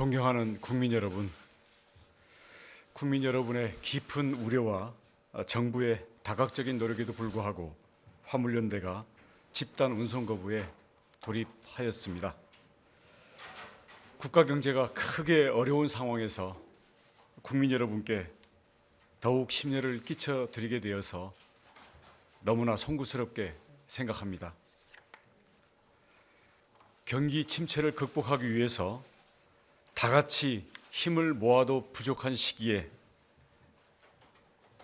존경하는 국민 여러분의 깊은 우려와 정부의 다각적인 노력에도 불구하고 화물연대가 집단 운송 거부에 돌입하였습니다. 국가 경제가 크게 어려운 상황에서 국민 여러분께 더욱 심려를 끼쳐드리게 되어서 너무나 송구스럽게 생각합니다. 경기 침체를 극복하기 위해서 다 같이 힘을 모아도 부족한 시기에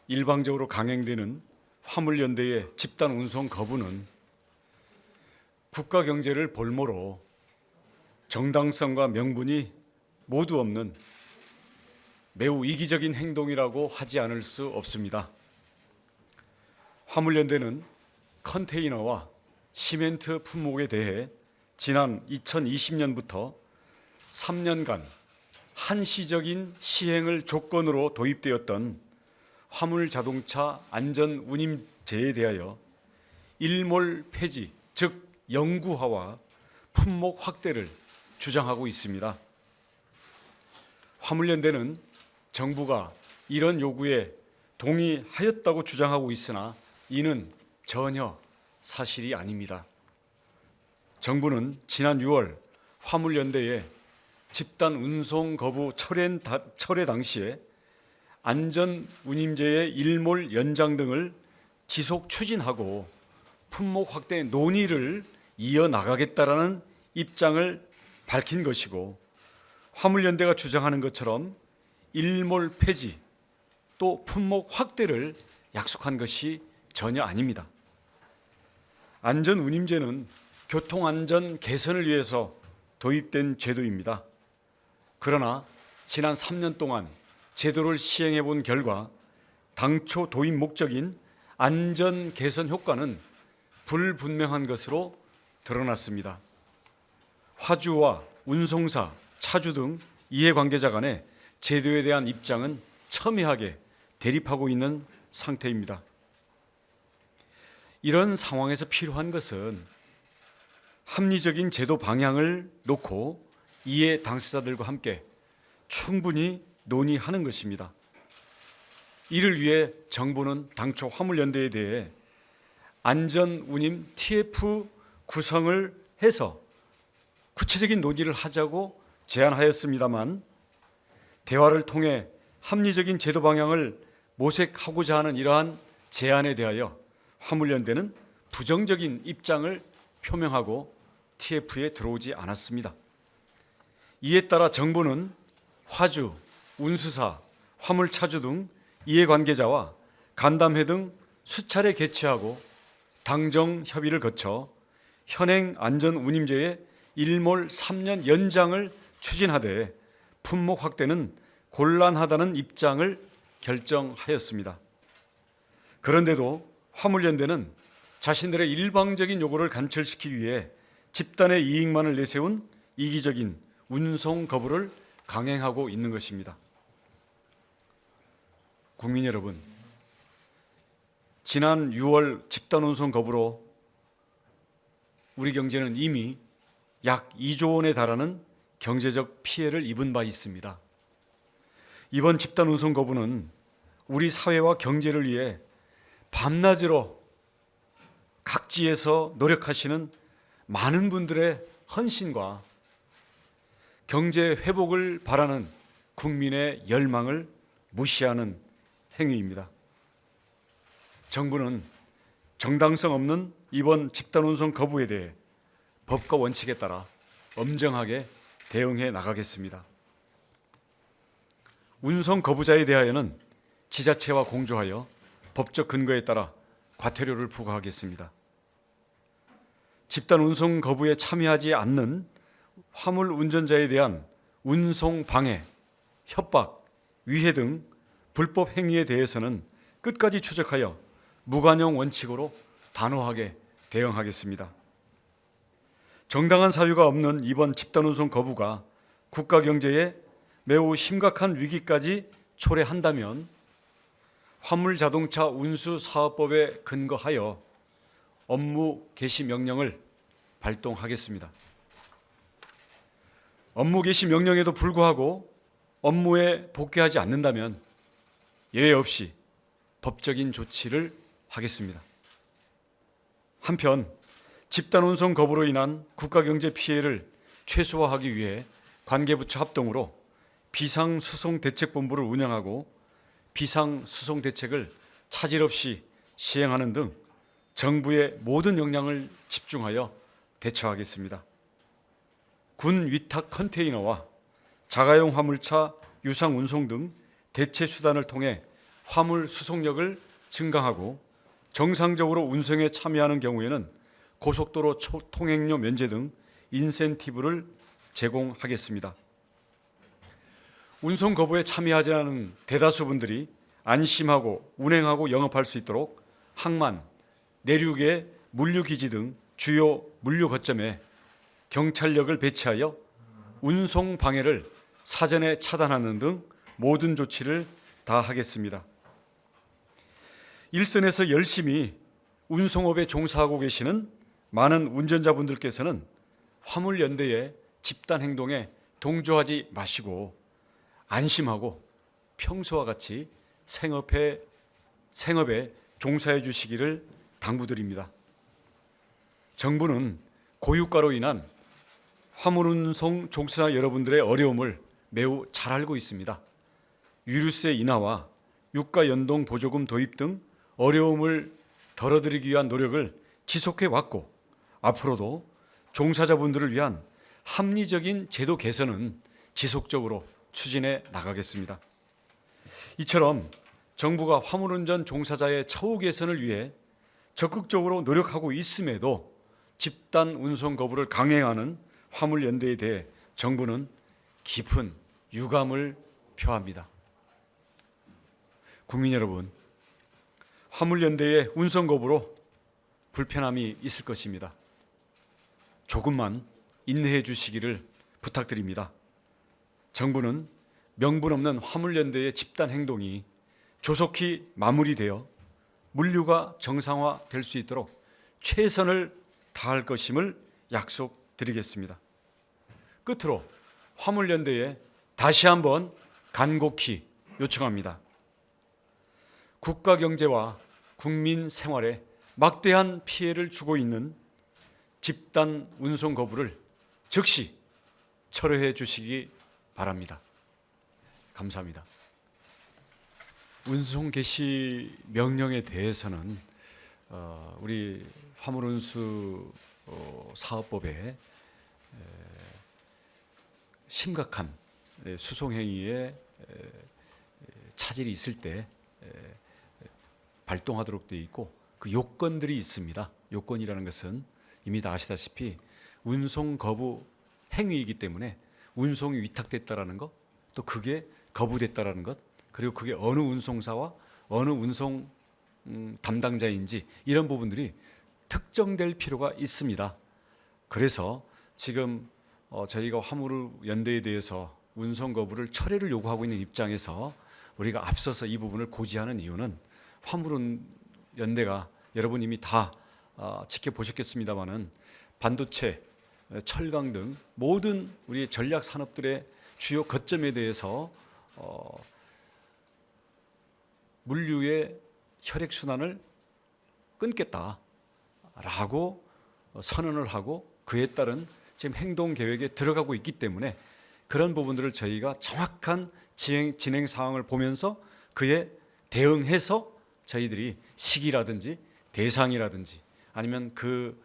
일방적으로 강행되는 화물연대의 집단 운송 거부는 국가 경제를 볼모로 정당성과 명분이 모두 없는 매우 이기적인 행동이라고 하지 않을 수 없습니다. 화물연대는 컨테이너와 시멘트 품목에 대해 지난 2020년부터 3년간 한시적인 시행을 조건으로 도입되었던 화물자동차 안전운임제에 대하여 일몰 폐지, 즉 영구화와 품목 확대를 주장하고 있습니다. 화물연대는 정부가 이런 요구에 동의하였다고 주장하고 있으나 이는 전혀 사실이 아닙니다. 정부는 지난 6월 화물연대의 집단 운송 거부 철회 당시에 안전운임제의 일몰 연장 등을 지속 추진하고 품목 확대 논의를 이어나가겠다라는 입장을 밝힌 것이고, 화물연대가 주장하는 것처럼 일몰 폐지 또 품목 확대를 약속한 것이 전혀 아닙니다. 안전운임제는 교통안전 개선을 위해서 도입된 제도입니다. 그러나 지난 3년 동안 제도를 시행해 본 결과 당초 도입 목적인 안전 개선 효과는 불분명한 것으로 드러났습니다. 화주와 운송사, 차주 등 이해관계자 간의 제도에 대한 입장은 첨예하게 대립하고 있는 상태입니다. 이런 상황에서 필요한 것은 합리적인 제도 방향을 놓고 이해 당사자들과 함께 충분히 논의하는 것입니다. 이를 위해 정부는 당초 화물연대에 대해 안전운임 TF 구성을 해서 구체적인 논의를 하자고 제안하였습니다만, 대화를 통해 합리적인 제도 방향을 모색하고자 하는 이러한 제안에 대하여 화물연대는 부정적인 입장을 표명하고 TF에 들어오지 않았습니다. 이에 따라 정부는 화주, 운수사, 화물차주 등 이해관계자와 간담회 등 수차례 개최하고 당정 협의를 거쳐 현행 안전운임제의 일몰 3년 연장을 추진하되 품목 확대는 곤란하다는 입장을 결정하였습니다. 그런데도 화물연대는 자신들의 일방적인 요구를 관철시키기 위해 집단의 이익만을 내세운 이기적인 운송 거부를 강행하고 있는 것입니다. 국민 여러분, 지난 6월 집단 운송 거부로 우리 경제는 이미 약 2조 원에 달하는 경제적 피해를 입은 바 있습니다. 이번 집단 운송 거부는 우리 사회와 경제를 위해 밤낮으로 각지에서 노력하시는 많은 분들의 헌신과 경제 회복을 바라는 국민의 열망을 무시하는 행위입니다. 정부는 정당성 없는 이번 집단 운송 거부에 대해 법과 원칙에 따라 엄정하게 대응해 나가겠습니다. 운송 거부자에 대하여는 지자체와 공조하여 법적 근거에 따라 과태료를 부과하겠습니다. 집단 운송 거부에 참여하지 않는 화물 운전자에 대한 운송 방해, 협박, 위해 등 불법 행위에 대해서는 끝까지 추적하여 무관용 원칙으로 단호하게 대응하겠습니다. 정당한 사유가 없는 이번 집단 운송 거부가 국가 경제에 매우 심각한 위기까지 초래한다면 화물자동차 운수사업법에 근거하여 업무 개시 명령을 발동하겠습니다. 업무 개시 명령에도 불구하고 업무에 복귀하지 않는다면 예외 없이 법적인 조치를 하겠습니다. 한편 집단 운송 거부로 인한 국가경제 피해를 최소화하기 위해 관계부처 합동으로 비상수송대책본부를 운영하고 비상수송대책을 차질 없이 시행하는 등 정부의 모든 역량을 집중하여 대처하겠습니다. 군 위탁 컨테이너와 자가용 화물차 유상 운송 등 대체 수단을 통해 화물 수송력을 증강하고 정상적으로 운송에 참여하는 경우에는 고속도로 통행료 면제 등 인센티브를 제공하겠습니다. 운송 거부에 참여하지 않은 대다수 분들이 안심하고 운행하고 영업할 수 있도록 항만, 내륙의 물류기지 등 주요 물류 거점에 경찰력을 배치하여 운송 방해를 사전에 차단하는 등 모든 조치를 다하겠습니다. 일선에서 열심히 운송업에 종사하고 계시는 많은 운전자분들께서는 화물연대의 집단 행동에 동조하지 마시고 안심하고 평소와 같이 생업에 종사해 주시기를 당부드립니다. 정부는 고유가로 인한 화물운송 종사자 여러분들의 어려움을 매우 잘 알고 있습니다. 유류세 인하와 유가 연동 보조금 도입 등 어려움을 덜어드리기 위한 노력을 지속해 왔고 앞으로도 종사자분들을 위한 합리적인 제도 개선은 지속적으로 추진해 나가겠습니다. 이처럼 정부가 화물운전 종사자의 처우 개선을 위해 적극적으로 노력하고 있음에도 집단 운송 거부를 강행하는 화물연대에 대해 정부는 깊은 유감을 표합니다. 국민 여러분, 화물연대의 운송 거부로 불편함이 있을 것입니다. 조금만 인내해 주시기를 부탁드립니다. 정부는 명분 없는 화물연대의 집단 행동이 조속히 마무리되어 물류가 정상화될 수 있도록 최선을 다할 것임을 약속드리겠습니다. 끝으로 화물연대에 다시 한번 간곡히 요청합니다. 국가 경제와 국민 생활에 막대한 피해를 주고 있는 집단 운송 거부를 즉시 철회해 주시기 바랍니다. 감사합니다. 운송 개시 명령에 대해서는 우리 화물운수 사업법에 심각한 수송행위에 차질이 있을 때 발동하도록 되어 있고 그 요건들이 있습니다. 요건이라는 것은 이미 다 아시다시피 운송 거부 행위이기 때문에 운송이 위탁됐다라는 것, 또 그게 거부됐다라는 것, 그리고 그게 어느 운송사와 어느 운송 담당자인지 이런 부분들이 특정될 필요가 있습니다. 그래서 지금 저희가 화물연대에 대해서 운송 거부를 철회를 요구하고 있는 입장에서 우리가 앞서서 이 부분을 고지하는 이유는 화물연대가 여러분 이미 다 지켜보셨겠습니다마는 반도체, 철강 등 모든 우리 전략 산업들의 주요 거점에 대해서 물류의 혈액순환을 끊겠다라고 선언을 하고 그에 따른 지금 행동 계획에 들어가고 있기 때문에 그런 부분들을 저희가 정확한 진행 상황을 보면서 그에 대응해서 저희들이 시기라든지 대상이라든지 아니면 그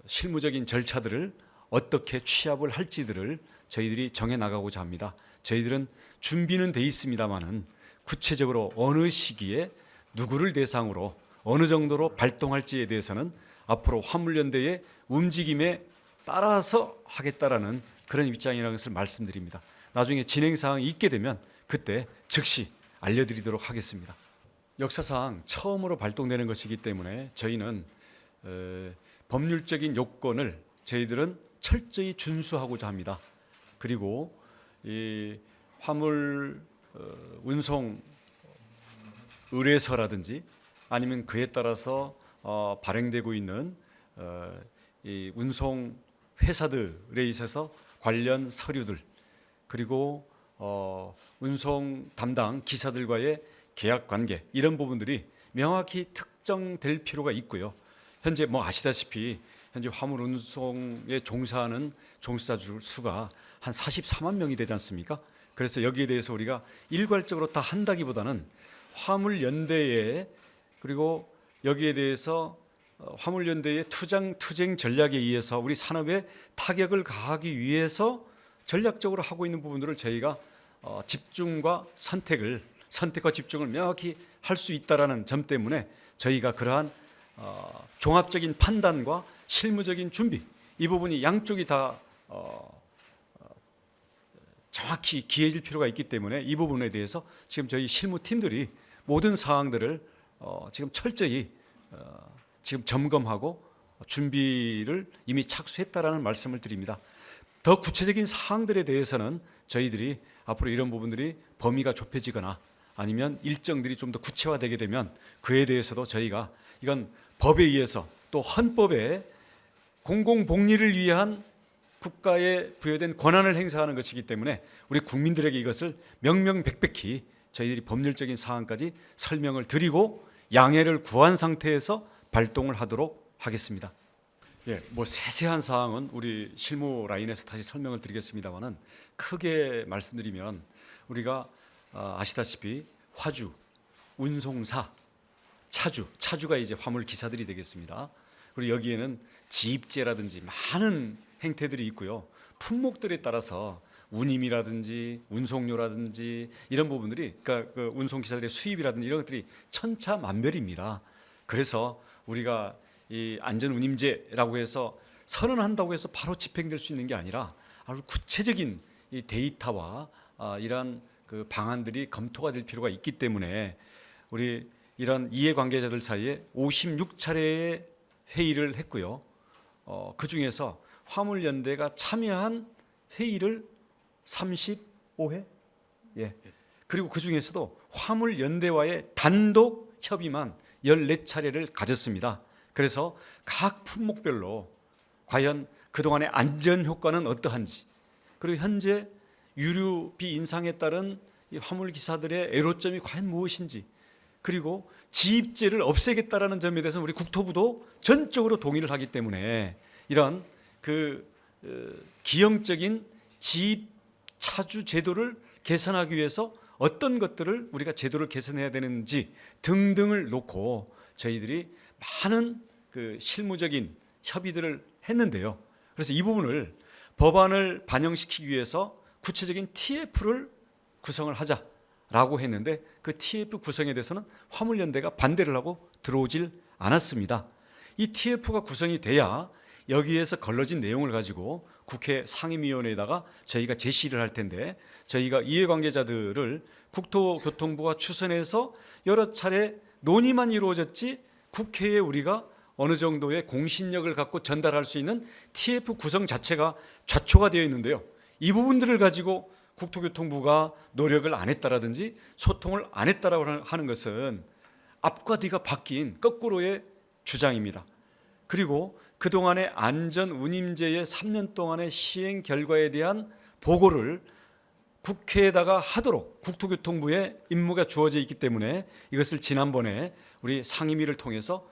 실무적인 절차들을 어떻게 취합을 할지들을 저희들이 정해 나가고자 합니다. 저희들은 준비는 돼 있습니다만은 구체적으로 어느 시기에 누구를 대상으로 어느 정도로 발동할지에 대해서는 앞으로 화물연대의 움직임에 따라서 하겠다라는 그런 입장이라는 것을 말씀드립니다. 나중에 진행 사항이 있게 되면 그때 즉시 알려드리도록 하겠습니다. 역사상 처음으로 발동되는 것이기 때문에 저희는 법률적인 요건을 저희들은 철저히 준수하고자 합니다. 그리고 이 화물 운송 의뢰서라든지 아니면 그에 따라서 발행되고 있는 이 운송 회사들에 있어서 관련 서류들, 그리고 운송 담당 기사들과의 계약 관계, 이런 부분들이 명확히 특정될 필요가 있고요. 현재 아시다시피 현재 화물 운송에 종사하는 종사자 수가 한 44만 명이 되지 않습니까? 그래서 여기에 대해서 우리가 일괄적으로 다 한다기보다는 화물연대에, 그리고 여기에 대해서 화물연대의 투쟁 전략에 의해서 우리 산업에 타격을 가하기 위해서 전략적으로 하고 있는 부분들을 저희가 집중과 선택과 집중을 명확히 할 수 있다라는 점 때문에 저희가 그러한 종합적인 판단과 실무적인 준비, 이 부분이 양쪽이 다 정확히 기해질 필요가 있기 때문에 이 부분에 대해서 지금 저희 실무팀들이 모든 사항들을 지금 철저히 지금 점검하고 준비를 이미 착수했다라는 말씀을 드립니다. 더 구체적인 사항들에 대해서는 저희들이 앞으로 이런 부분들이 범위가 좁혀지거나 아니면 일정들이 좀 더 구체화되게 되면 그에 대해서도 저희가 이건 법에 의해서 또 헌법에 공공복리를 위한 국가에 부여된 권한을 행사하는 것이기 때문에 우리 국민들에게 이것을 명명백백히 저희들이 법률적인 사항까지 설명을 드리고 양해를 구한 상태에서 발동을 하도록 하겠습니다. 세세한 사항은 우리 실무 라인에서 다시 설명을 드리겠습니다만은 크게 말씀드리면 우리가 아시다시피 화주, 운송사, 차주가 이제 화물 기사들이 되겠습니다. 그리고 여기에는 지입제라든지 많은 행태들이 있고요. 품목들에 따라서 운임이라든지 운송료라든지 이런 부분들이, 그러니까 그 운송기사들의 수입이라든지 이런 것들이 천차만별입니다. 그래서 우리가 이 안전운임제라고 해서 선언한다고 해서 바로 집행될 수 있는 게 아니라 아주 구체적인 이 데이터와 이러한 그 방안들이 검토가 될 필요가 있기 때문에 우리 이런 이해관계자들 사이에 56차례의 회의를 했고요. 그 중에서 화물연대가 참여한 회의를 35회? 그리고 그 중에서도 화물연대와의 단독 협의만 14차례를 가졌습니다. 그래서 각 품목별로 과연 그동안의 안전 효과는 어떠한지, 그리고 현재 유류비 인상에 따른 이 화물기사들의 애로점이 과연 무엇인지, 그리고 지입제를 없애겠다라는 점에 대해서 우리 국토부도 전적으로 동의를 하기 때문에 이런 그 기형적인 지입 차주 제도를 개선하기 위해서 어떤 것들을 우리가 제도를 개선해야 되는지 등등을 놓고 저희들이 많은 그 실무적인 협의들을 했는데요. 그래서 이 부분을 법안을 반영시키기 위해서 구체적인 TF를 구성을 하자라고 했는데 그 TF 구성에 대해서는 화물연대가 반대를 하고 들어오질 않았습니다. 이 TF가 구성이 돼야 여기에서 걸러진 내용을 가지고 국회 상임위원회에다가 저희가 제시를 할 텐데, 저희가 이해관계자들을 국토교통부가 추선해서 여러 차례 논의만 이루어졌지 국회에 우리가 어느 정도의 공신력을 갖고 전달할 수 있는 TF 구성 자체가 좌초가 되어 있는데요. 이 부분들을 가지고 국토교통부가 노력을 안 했다라든지 소통을 안 했다라고 하는 것은 앞과 뒤가 바뀐 거꾸로의 주장입니다. 그리고 그동안의 안전운임제의 3년 동안의 시행 결과에 대한 보고를 국회에다가 하도록 국토교통부에 임무가 주어져 있기 때문에 이것을 지난번에 우리 상임위를 통해서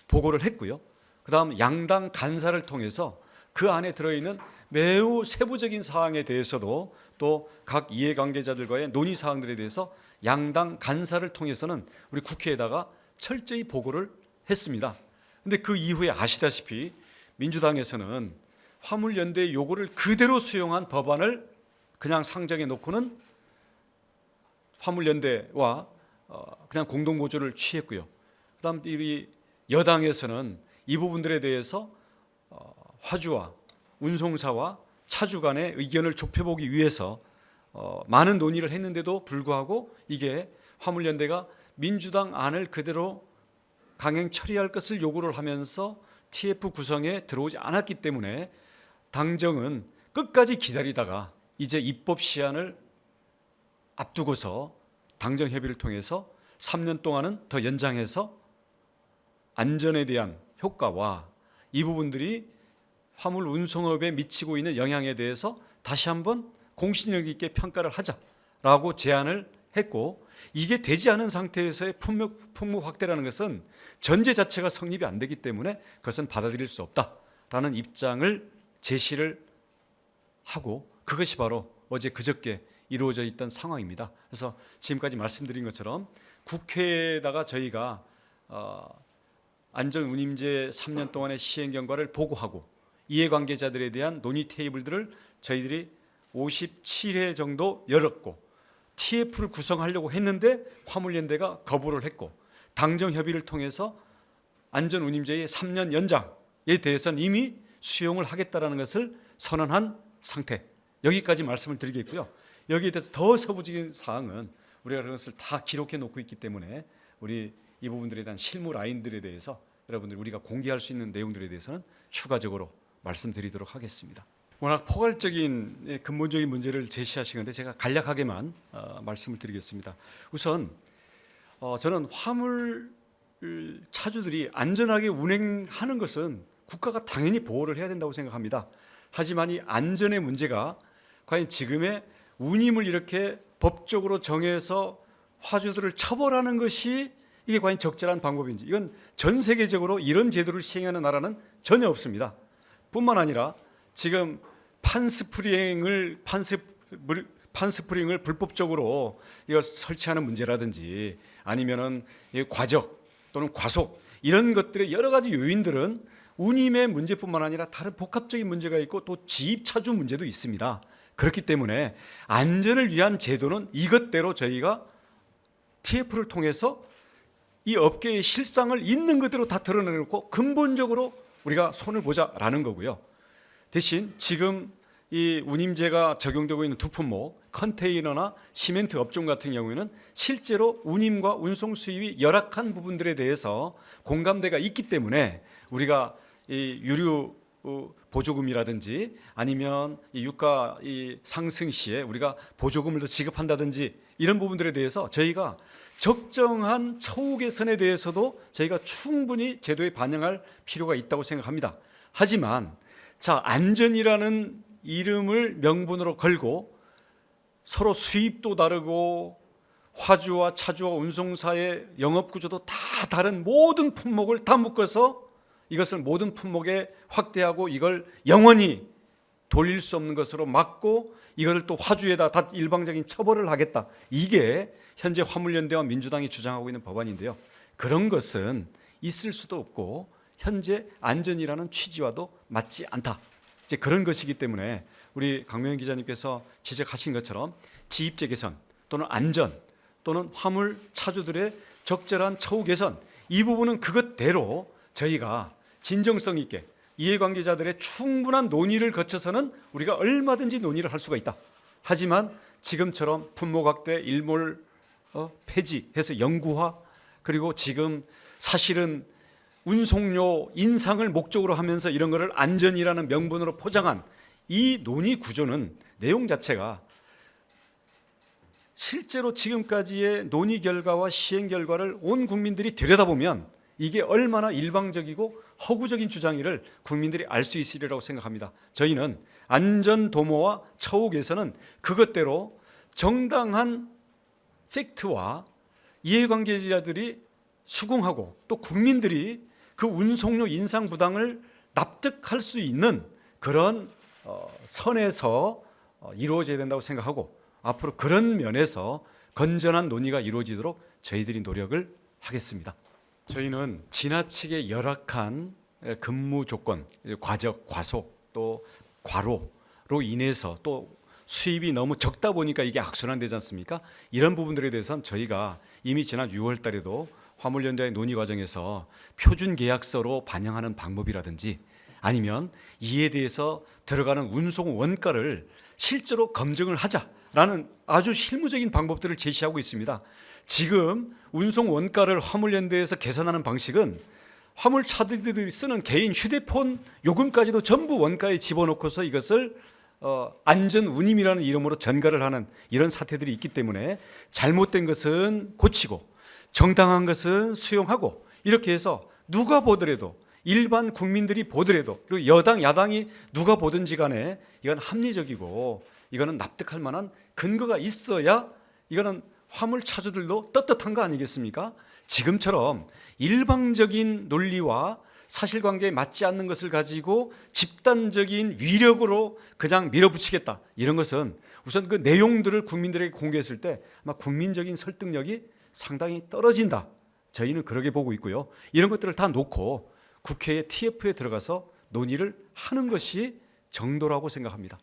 보고를 했고요. 그다음 양당 간사를 통해서 그 안에 들어있는 매우 세부적인 사항에 대해서도 또 각 이해관계자들과의 논의 사항들에 대해서 양당 간사를 통해서는 우리 국회에다가 철저히 보고를 했습니다. 그런데 그 이후에 아시다시피 민주당에서는 화물연대의 요구를 그대로 수용한 법안을 그냥 상정해 놓고는 화물연대와 그냥 공동고조를 취했고요. 그다음 이 여당에서는 이 부분들에 대해서 화주와 운송사와 차주 간의 의견을 좁혀보기 위해서 많은 논의를 했는데도 불구하고 이게 화물연대가 민주당 안을 그대로 강행 처리할 것을 요구를 하면서 TF 구성에 들어오지 않았기 때문에 당정은 끝까지 기다리다가 이제 입법 시한을 앞두고서 당정 협의를 통해서 3년 동안은 더 연장해서 안전에 대한 효과와 이 부분들이 화물 운송업에 미치고 있는 영향에 대해서 다시 한번 공신력 있게 평가를 하자라고 제안을 했고, 이게 되지 않은 상태에서의 품목 확대라는 것은 전제 자체가 성립이 안 되기 때문에 그것은 받아들일 수 없다라는 입장을 제시를 하고, 그것이 바로 어제 그저께 이루어져 있던 상황입니다. 그래서 지금까지 말씀드린 것처럼 국회에다가 저희가 안전운임제 3년 동안의 시행 경과를 보고하고 이해관계자들에 대한 논의 테이블들을 저희들이 57회 정도 열었고, TF를 구성하려고 했는데 화물연대가 거부를 했고, 당정협의를 통해서 안전운임제의 3년 연장에 대해서는 이미 수용을 하겠다라는 것을 선언한 상태, 여기까지 말씀을 드리겠고요. 여기에 대해서 더 세부적인 사항은 우리가 그것을 다 기록해 놓고 있기 때문에 우리 이 부분들에 대한 실무 라인들에 대해서 여러분들 우리가 공개할 수 있는 내용들에 대해서는 추가적으로 말씀드리도록 하겠습니다. 워낙 포괄적인 근본적인 문제를 제시하신 건데 제가 간략하게만 말씀을 드리겠습니다. 우선 저는 화물 차주들이 안전하게 운행하는 것은 국가가 당연히 보호를 해야 된다고 생각합니다. 하지만 이 안전의 문제가 과연 지금의 운임을 이렇게 법적으로 정해서 화주들을 처벌하는 것이 이게 과연 적절한 방법인지, 이건 전 세계적으로 이런 제도를 시행하는 나라는 전혀 없습니다. 뿐만 아니라 지금 판스프링을 불법적으로 이걸 설치하는 문제라든지 아니면은 과적 또는 과속 이런 것들의 여러 가지 요인들은 운임의 문제뿐만 아니라 다른 복합적인 문제가 있고 또 지입 차주 문제도 있습니다. 그렇기 때문에 안전을 위한 제도는 이것대로 저희가 TF를 통해서 이 업계의 실상을 있는 그대로 다 드러내놓고 근본적으로 우리가 손을 보자라는 거고요. 대신 지금 이 운임제가 적용되고 있는 두 품목, 컨테이너나 시멘트 업종 같은 경우에는 실제로 운임과 운송 수입이 열악한 부분들에 대해서 공감대가 있기 때문에 우리가 이 유류 보조금이라든지 아니면 이 유가 상승 시에 우리가 보조금을 더 지급한다든지 이런 부분들에 대해서 저희가 적정한 처우 개선에 대해서도 저희가 충분히 제도에 반영할 필요가 있다고 생각합니다. 하지만 자, 안전이라는 이름을 명분으로 걸고 서로 수입도 다르고 화주와 차주와 운송사의 영업 구조도 다 다른 모든 품목을 다 묶어서 이것을 모든 품목에 확대하고 이걸 영원히 돌릴 수 없는 것으로 막고 이걸 또 화주에다 다 일방적인 처벌을 하겠다. 이게 현재 화물연대와 민주당이 주장하고 있는 법안인데요. 그런 것은 있을 수도 없고 현재 안전이라는 취지와도 맞지 않다. 이제 그런 것이기 때문에 우리 강명현 기자님께서 지적하신 것처럼 지입제 개선 또는 안전 또는 화물 차주들의 적절한 처우 개선, 이 부분은 그것대로 저희가 진정성 있게 이해관계자들의 충분한 논의를 거쳐서는 우리가 얼마든지 논의를 할 수가 있다. 하지만 지금처럼 품목 확대, 일몰 폐지해서 영구화, 그리고 지금 사실은 운송료 인상을 목적으로 하면서 이런 거를 안전이라는 명분으로 포장한 이 논의 구조는 내용 자체가 실제로 지금까지의 논의 결과와 시행 결과를 온 국민들이 들여다보면 이게 얼마나 일방적이고 허구적인 주장이를 국민들이 알 수 있으리라고 생각합니다. 저희는 안전 도모와 처우 개선은 그것대로 정당한 팩트와 이해관계자들이 수긍하고 또 국민들이 그 운송료 인상 부담을 납득할 수 있는 그런 선에서 이루어져야 된다고 생각하고 앞으로 그런 면에서 건전한 논의가 이루어지도록 저희들이 노력을 하겠습니다. 저희는 지나치게 열악한 근무 조건, 과적, 과속, 또 과로로 인해서 또 수입이 너무 적다 보니까 이게 악순환되지 않습니까? 이런 부분들에 대해서는 저희가 이미 지난 6월 달에도 화물연대의 논의 과정에서 표준 계약서로 반영하는 방법이라든지 아니면 이에 대해서 들어가는 운송 원가를 실제로 검증을 하자라는 아주 실무적인 방법들을 제시하고 있습니다. 지금 운송 원가를 화물연대에서 계산하는 방식은 화물차들이 쓰는 개인 휴대폰 요금까지도 전부 원가에 집어넣고서 이것을 안전운임이라는 이름으로 전가를 하는 이런 사태들이 있기 때문에 잘못된 것은 고치고 정당한 것은 수용하고 이렇게 해서 누가 보더라도 일반 국민들이 보더라도, 그리고 여당 야당이 누가 보든지 간에 이건 합리적이고 이거는 납득할 만한 근거가 있어야 이거는 화물차주들도 떳떳한 거 아니겠습니까? 지금처럼 일방적인 논리와 사실관계에 맞지 않는 것을 가지고 집단적인 위력으로 그냥 밀어붙이겠다, 이런 것은 우선 그 내용들을 국민들에게 공개했을 때 아마 국민적인 설득력이 상당히 떨어진다, 저희는 그렇게 보고 있고요. 이런 것들을 다 놓고 국회의 TF에 들어가서 논의를 하는 것이 정도라고 생각합니다.